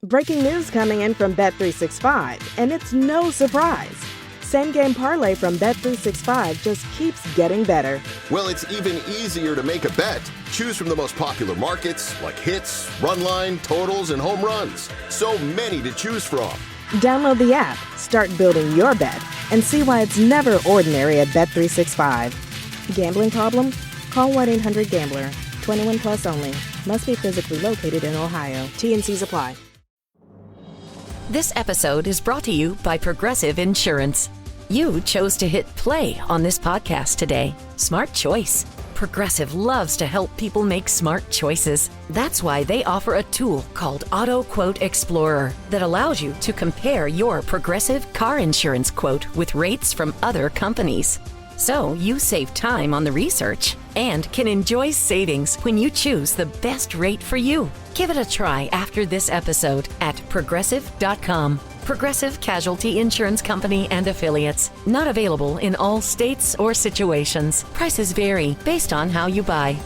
Breaking news coming in from Bet365, and it's no surprise. Same game parlay from Bet365 just keeps getting better. Well, it's even easier to make a bet. Choose from the most popular markets like hits, run line, totals, and home runs. So many to choose from. Download the app, start building your bet, and see why it's never ordinary at Bet365. Gambling problem? Call 1-800-GAMBLER. 21 plus only. Must be physically located in Ohio. T&Cs apply. This episode is brought to you by Progressive Insurance. You chose to hit play on this podcast today. Smart choice. Progressive loves to help people make smart choices. That's why they offer a tool called Auto Quote Explorer that allows you to compare your Progressive car insurance quote with rates from other companies. So you save time on the research and can enjoy savings when you choose the best rate for you. Give it a try after this episode at progressive.com. Progressive Casualty Insurance Company and Affiliates. Not available in all states or situations. Prices vary based on how you buy.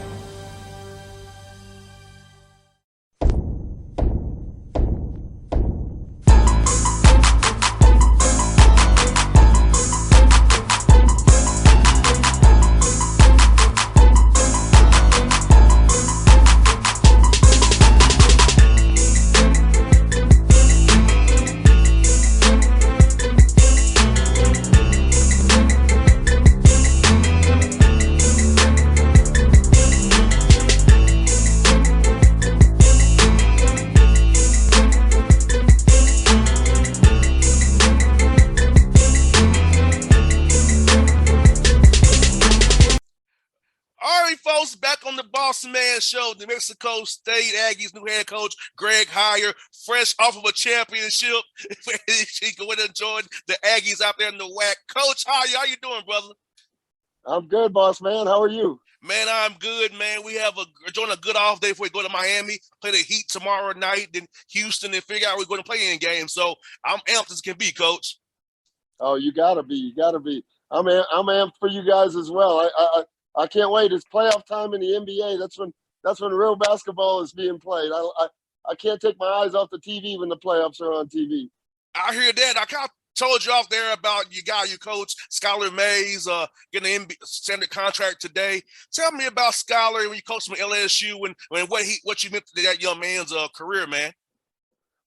Bossman show. The Mexico State Aggies new head coach Greg Heiar, fresh off of a championship. He can win and join the Aggies out there in the WAC. Coach Heiar, how you doing, brother? I'm good, boss man. How are you? Man, I'm good, man. We have join a good off day before we go to Miami, play the Heat tomorrow night, then Houston, and figure out we're going to play in game. So I'm amped as can be, Coach. Oh, you gotta be. You gotta be. I'm amped for you guys as well. I can't wait. It's playoff time in the NBA. That's when real basketball is being played. I can't take my eyes off the TV when the playoffs are on TV. I hear that. I kind of told you off there about your coach, Skylar Mays, getting an standard contract today. Tell me about Skylar when you coached him at LSU and what you meant to that young man's career, man.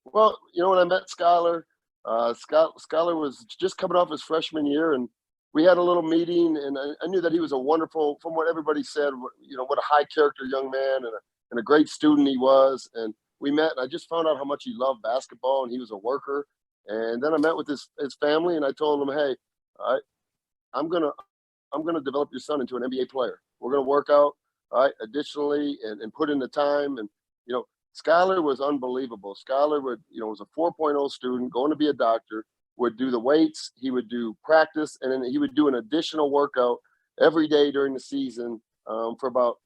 Well, when I met Skylar, Skylar was just coming off his freshman year, and we had a little meeting, and I knew that he was a wonderful, from what everybody said, what a high character young man and a great student he was. And we met, and I just found out how much he loved basketball, and he was a worker. And then I met with his family, and I told him, hey, I'm gonna develop your son into an NBA player. We're gonna work out, all right, additionally, and put in the time. And Skylar was unbelievable. Skylar was a 4.0 student, going to be a doctor. Would do the weights, he would do practice, and then he would do an additional workout every day during the season for about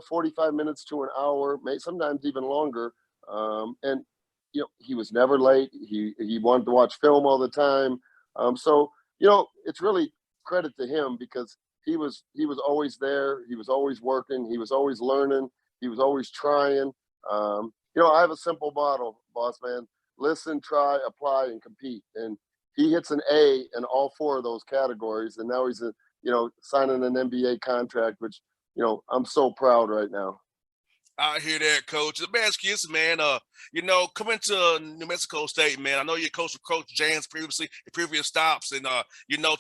45 minutes to an hour, sometimes even longer. And he was never late. He wanted to watch film all the time. So it's really credit to him because he was always there. He was always working. He was always learning. He was always trying. I have a simple model, boss man. Listen, try, apply, and compete. And he hits an A in all four of those categories. And now he's, signing an NBA contract, which, I'm so proud right now. I hear that, Coach. Let me ask you this, man. Coming to New Mexico State, man. I know you coached with Coach Jans previously in previous stops, and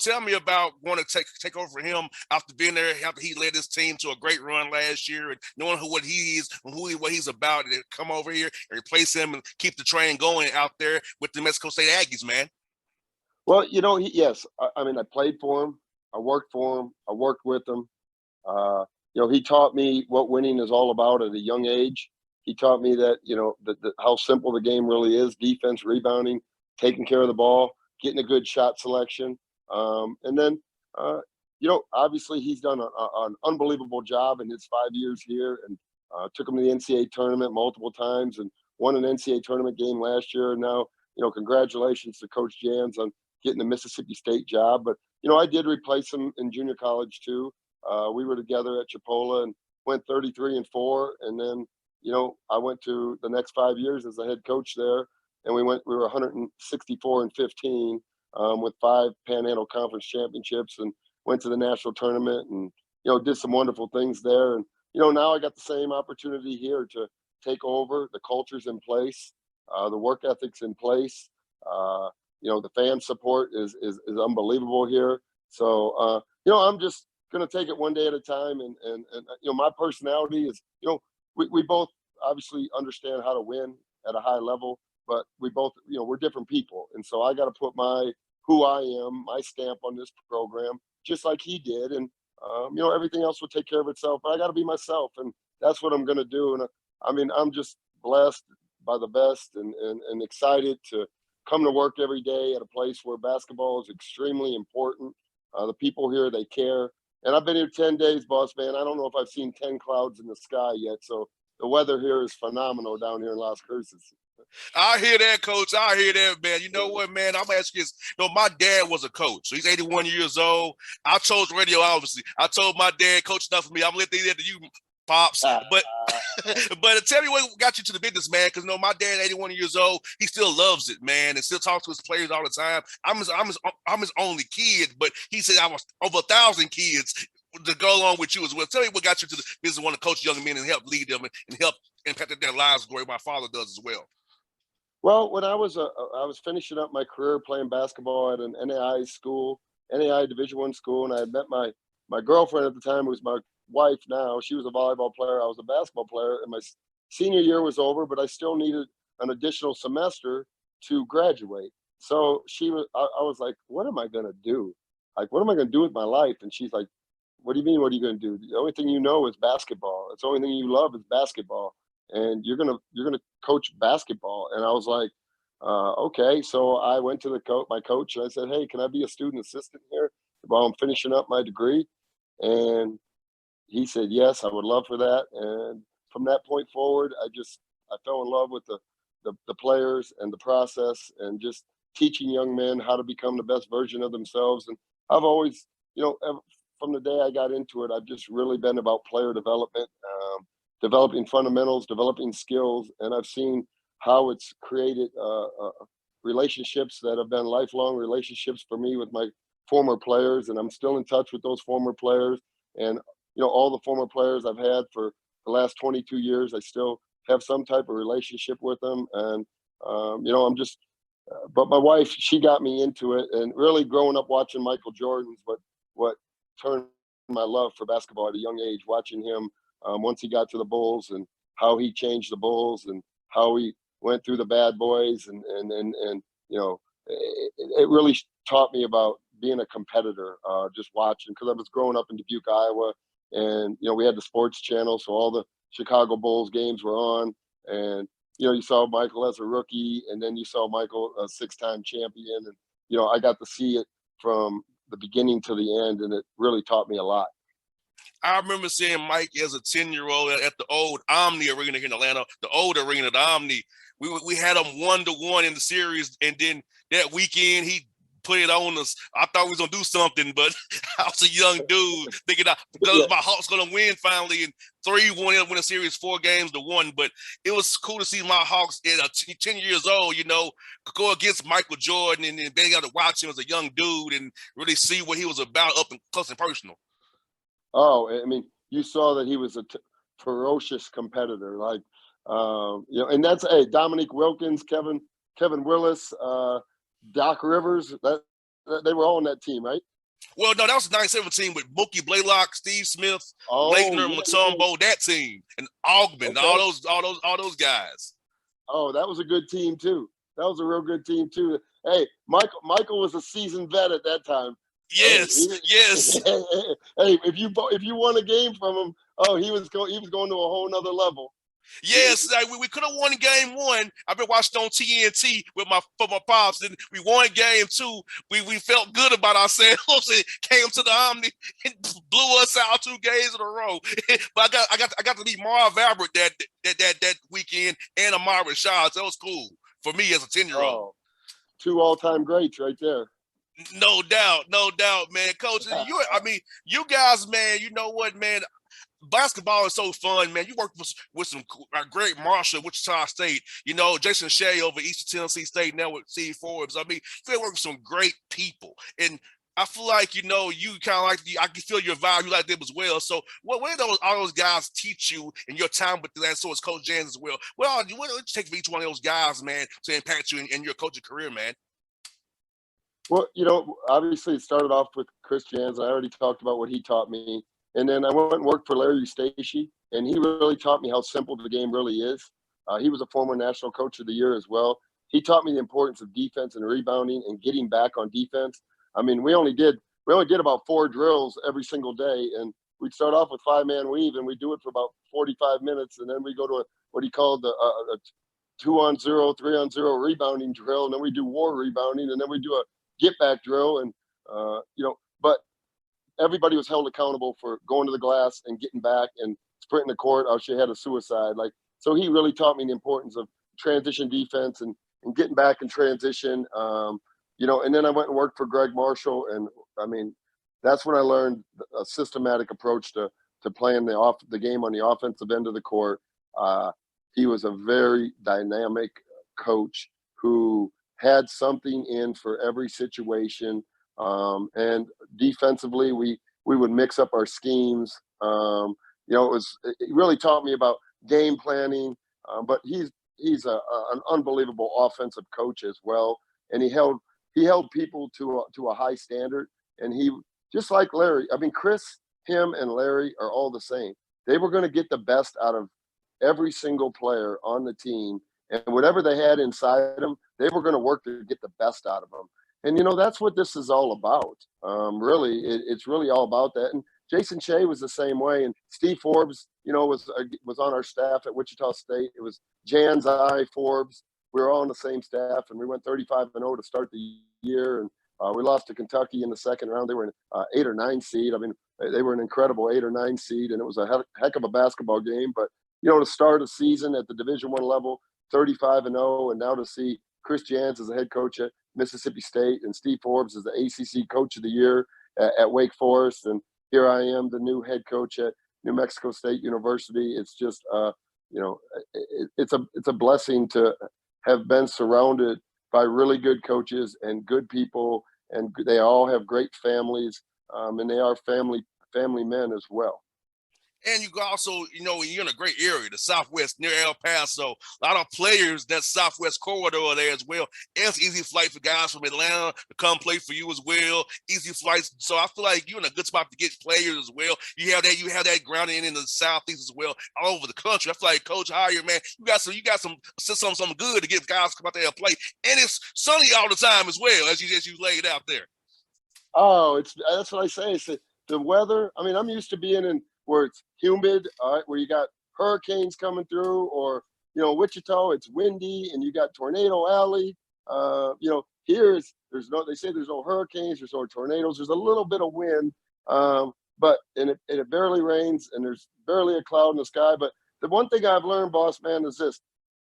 tell me about wanting to take over for him after being there, after he led his team to a great run last year, and knowing what he is and what he's about, and come over here and replace him and keep the train going out there with the Mexico State Aggies, man. Well, yes. I played for him. I worked for him. I worked with him. He taught me what winning is all about at a young age. He taught me that, how simple the game really is: defense, rebounding, taking care of the ball, getting a good shot selection. And then, obviously he's done an unbelievable job in his 5 years here, and took him to the NCAA tournament multiple times and won an NCAA tournament game last year. And now, congratulations to Coach Jans on getting the Mississippi State job. But, I did replace him in junior college too. We were together at Chipola and went 33-4. And then, I went to the next 5 years as a head coach there, and we were 164-15 with 5 Panhandle Conference championships, and went to the national tournament, and did some wonderful things there. And now I got the same opportunity here to take over. The culture's in place, the work ethic's in place. The fan support is unbelievable here. So I'm just going to take it one day at a time. And my personality is, we both obviously understand how to win at a high level, but we both, we're different people. And so I got to put who I am, my stamp on this program, just like he did. And, everything else will take care of itself, but I got to be myself. And that's what I'm going to do. And I'm just blessed by the best and excited to come to work every day at a place where basketball is extremely important. The people here, they care. And I've been here 10 days, boss man. I don't know if I've seen 10 clouds in the sky yet. So the weather here is phenomenal down here in Las Cruces. I hear that, Coach. I hear that, man. You know what, man? I'm asking you, my dad was a coach. So he's 81 years old. I chose radio, obviously. I told my dad, coach, enough for me. I'm going to let you, Pops. But tell me what got you to the business, man, because my dad, 81 years old, he still loves it, man, and still talks to his players all the time. I'm his only kid, but he said I was over 1,000 kids to go along with you as well. Tell me what got you to the business, want to coach young men and help lead them and help impact their lives the way my father does as well. Well, when I was finishing up my career playing basketball at an NAI school, NAI Division I school, and I had met my girlfriend at the time, who was my wife now. She was a volleyball player. I was a basketball player, and my senior year was over, but I still needed an additional semester to graduate. So I was like, what am I going to do? Like, what am I going to do with my life? And she's like, what do you mean? What are you going to do? The only thing you know is basketball. It's the only thing you love is basketball. And you're gonna coach basketball. And I was like, okay. So I went to my coach and I said, hey, can I be a student assistant here while I'm finishing up my degree? And he said, yes, I would love for that. And from that point forward, I fell in love with the players and the process, and just teaching young men how to become the best version of themselves. And I've always, from the day I got into it, I've just really been about player development, developing fundamentals, developing skills. And I've seen how it's created relationships that have been lifelong relationships for me with my former players. And I'm still in touch with those former players. And, all the former players I've had for the last 22 years, I still have some type of relationship with them. And, but my wife, she got me into it. And really growing up watching Michael Jordan's what turned my love for basketball at a young age, watching him once he got to the Bulls, and how he changed the Bulls, and how he went through the bad boys. And it really taught me about being a competitor, just watching, because I was growing up in Dubuque, Iowa, and, we had the sports channel. So all the Chicago Bulls games were on, and, you saw Michael as a rookie, and then you saw Michael a 6-time champion. And, I got to see it from the beginning to the end, and it really taught me a lot. I remember seeing Mike as a 10-year-old at the old Omni Arena here in Atlanta, the old arena, the Omni. We had him 1-1 in the series, and then that weekend he put it on us. I thought we was gonna do something, but I was a young dude thinking my Hawks gonna win finally, and 3-1 win a series 4 games to 1. But it was cool to see my Hawks at 10 years old, go against Michael Jordan, and then being able to watch him as a young dude and really see what he was about up and close and personal. Oh, I mean, you saw that he was a ferocious competitor, like, and that's Dominique Wilkins, Kevin Willis, Doc Rivers. That they were all on that team, right? Well, no, that was 9-17 with Mookie Blaylock, Steve Smith, Leitner, Mutombo, that team, and Augman, all those guys. Oh, that was a good team too. That was a real good team too. Hey, Michael was a seasoned vet at that time. Yes, yes. Hey, if you won a game from him, he was going to a whole nother level. Yes, we could have won game 1. I've been watching on TNT with my pops, and we won game 2. We felt good about ourselves and came to the Omni and blew us out 2 games in a row. But I got to meet Marv Albert that weekend, and Amar Rashad. So that was cool for me as a 10-year-old. 2 all-time greats right there. No doubt, man. Coach, you guys, man, you know what, man? basketball is so fun, man. You work with some great Marshall, Wichita State. You know, Jason Shea over Eastern Tennessee State now with Steve Forbes. I mean, you work with some great people, and I feel like you kind of like I can feel your vibe. You like them as well. So, what do all those guys teach you in your time with that? So, it's Coach Jans as well. What do you take for each one of those guys, man, to impact you in your coaching career, man? Well, obviously it started off with Chris Jans. I already talked about what he taught me. And then I went and worked for Larry Stacey, and he really taught me how simple the game really is. He was a former National Coach of the Year as well. He taught me the importance of defense and rebounding and getting back on defense. I mean, we only did about 4 drills every single day, and we'd start off with 5-man weave, and we'd do it for about 45 minutes, and then we go to what he called a 2-on-0, 3-on-0 rebounding drill, and then we do war rebounding, and then we do a get back drill, and but everybody was held accountable for going to the glass and getting back and sprinting the court. I should have had a suicide. So he really taught me the importance of transition defense and getting back in transition. And then I went and worked for Greg Marshall, and I mean, that's when I learned a systematic approach to playing the game on the offensive end of the court. He was a very dynamic coach who had something in for every situation. And defensively, we would mix up our schemes. It really taught me about game planning, but he's an unbelievable offensive coach as well. And he held people to a high standard. And he, just like Larry, I mean, Chris, him and Larry are all the same. They were going to get the best out of every single player on the team, and whatever they had inside them, they were going to work to get the best out of them. And, that's what this is all about. Really, it's really all about that. And Jason Shea was the same way. And Steve Forbes, was on our staff at Wichita State. It was Jans, Forbes. We were all on the same staff, and we went 35-0 to start the year. And we lost to Kentucky in the second round. They were an 8 or 9 seed. I mean, they were an incredible 8 or 9 seed, and it was a heck of a basketball game. But, to start a season at the Division I level, 35-0, and now to see Chris Jans as a head coach at Mississippi State and Steve Forbes as the ACC Coach of the Year at Wake Forest, and here I am, the new head coach at New Mexico State University. It's just, it's a blessing to have been surrounded by really good coaches and good people, and they all have great families, and they are family men as well. And you also, you're in a great area, the Southwest near El Paso. A lot of players that Southwest corridor there as well. And it's easy flight for guys from Atlanta to come play for you as well. Easy flights. So I feel like you're in a good spot to get players as well. You have that grounding in the Southeast as well, all over the country. I feel like Coach Heiar, man, you got some good to get guys to come out there and play. And it's sunny all the time as well, as you laid out there. Oh, that's what I say. It's the weather. I mean, I'm used to being in where it's humid, where you got hurricanes coming through, or, Wichita, it's windy and you got Tornado Alley. Here they say there's no hurricanes, there's no tornadoes, there's a little bit of wind, but it barely rains and there's barely a cloud in the sky. But the one thing I've learned, Bossman, is this: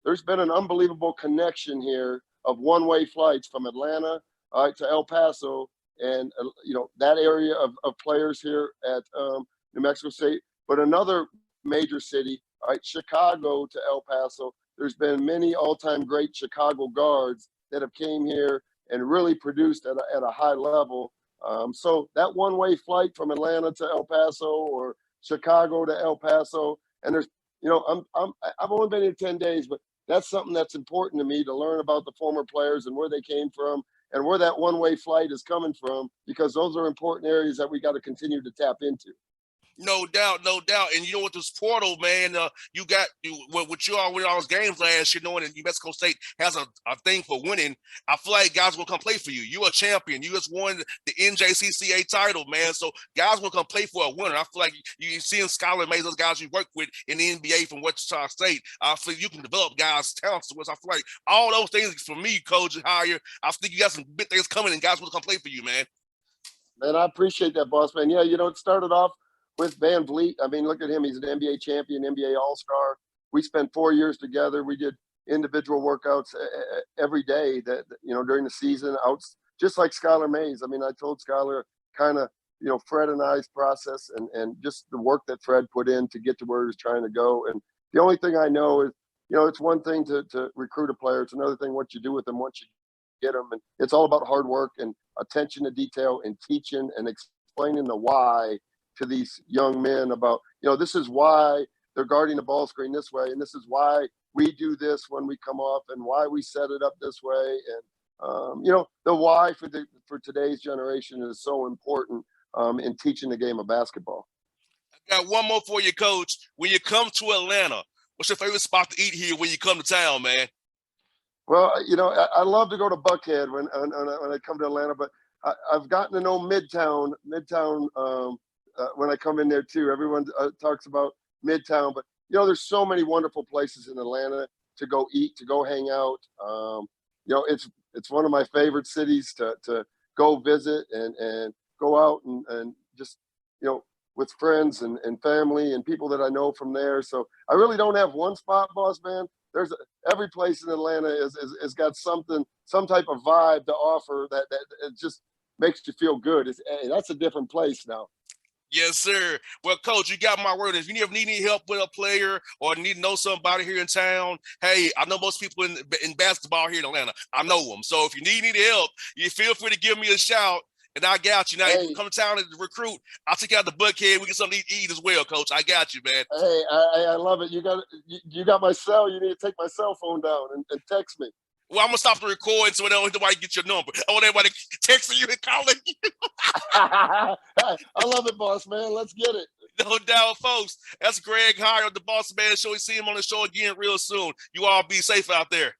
there's been an unbelievable connection here of one-way flights from Atlanta to El Paso, and that area of players here at New Mexico State. But another major city, Chicago to El Paso, there's been many all-time great Chicago guards that have came here and really produced at a high level. So that one-way flight from Atlanta to El Paso or Chicago to El Paso, and there's, I've only been here 10 days, but that's something that's important to me, to learn about the former players and where they came from and where that one-way flight is coming from, because those are important areas that we got to continue to tap into. No doubt. And with this portal, man, you got what you all win all those games last year, knowing that New Mexico State has a thing for winning. I feel like guys will come play for you. You're a champion. You just won the NJCCA title, man. So guys will come play for a winner. I feel like you're seeing Skylar Mays, those guys you work with in the NBA from Wichita State. I feel you can develop guys' talents. I feel like all those things for me, Coach Heiar, I think you got some big things coming, and guys will come play for you, man. Man, I appreciate that, boss man. Yeah, it started off with Van Vliet. I mean, look at him. He's an NBA champion, NBA All-Star. We spent 4 years together. We did individual workouts every day that, during the season, out just like Skylar Mays. I mean, I told Skylar kind of Fred and I's process and just the work that Fred put in to get to where he was trying to go. And the only thing I know is, it's one thing to recruit a player. It's another thing what you do with them once you get them. And it's all about hard work and attention to detail and teaching and explaining the why to these young men about, this is why they're guarding the ball screen this way. And this is why we do this when we come off and why we set it up this way. And, the why for today's generation is so important in teaching the game of basketball. I got one more for you, Coach. When you come to Atlanta, what's your favorite spot to eat here when you come to town, man? Well, I love to go to Buckhead when I come to Atlanta, but I've gotten to know Midtown when I come in there too. Everyone talks about Midtown, but there's so many wonderful places in Atlanta to go eat, to go hang out. It's one of my favorite cities to go visit and go out and just with friends and family and people that I know from there. So I really don't have one spot, boss man. There's every place in Atlanta is got some type of vibe to offer that it just makes you feel good. Hey, that's a different place now. Yes, sir. Well, Coach, you got my word. If you ever need any help with a player or need to know somebody here in town, hey, I know most people in basketball here in Atlanta. I know them. So if you need any help, you feel free to give me a shout, and I got you. Now, if you come to town and recruit, I'll take you out the Buckhead. We get something to eat as well, Coach. I got you, man. Hey, I love it. You got my cell. You need to take my cell phone down and text me. Well, I'm going to stop the recording so nobody get your number. I want everybody texting you and calling you. I love it, boss man. Let's get it. No doubt, folks. That's Greg Heiar of the Bossman Show. We see him on the show again real soon. You all be safe out there.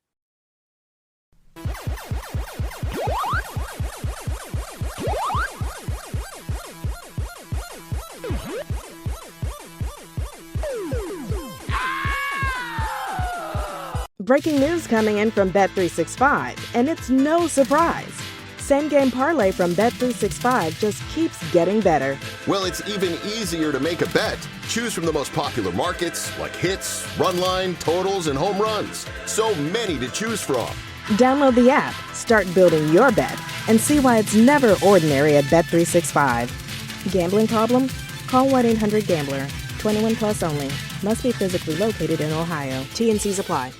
Breaking news coming in from Bet365, and it's no surprise. Same game parlay from Bet365 just keeps getting better. Well, it's even easier to make a bet. Choose from the most popular markets like hits, run line, totals, and home runs. So many to choose from. Download the app, start building your bet, and see why it's never ordinary at Bet365. Gambling problem? Call 1-800-GAMBLER. 21 plus only. Must be physically located in Ohio. T&Cs apply.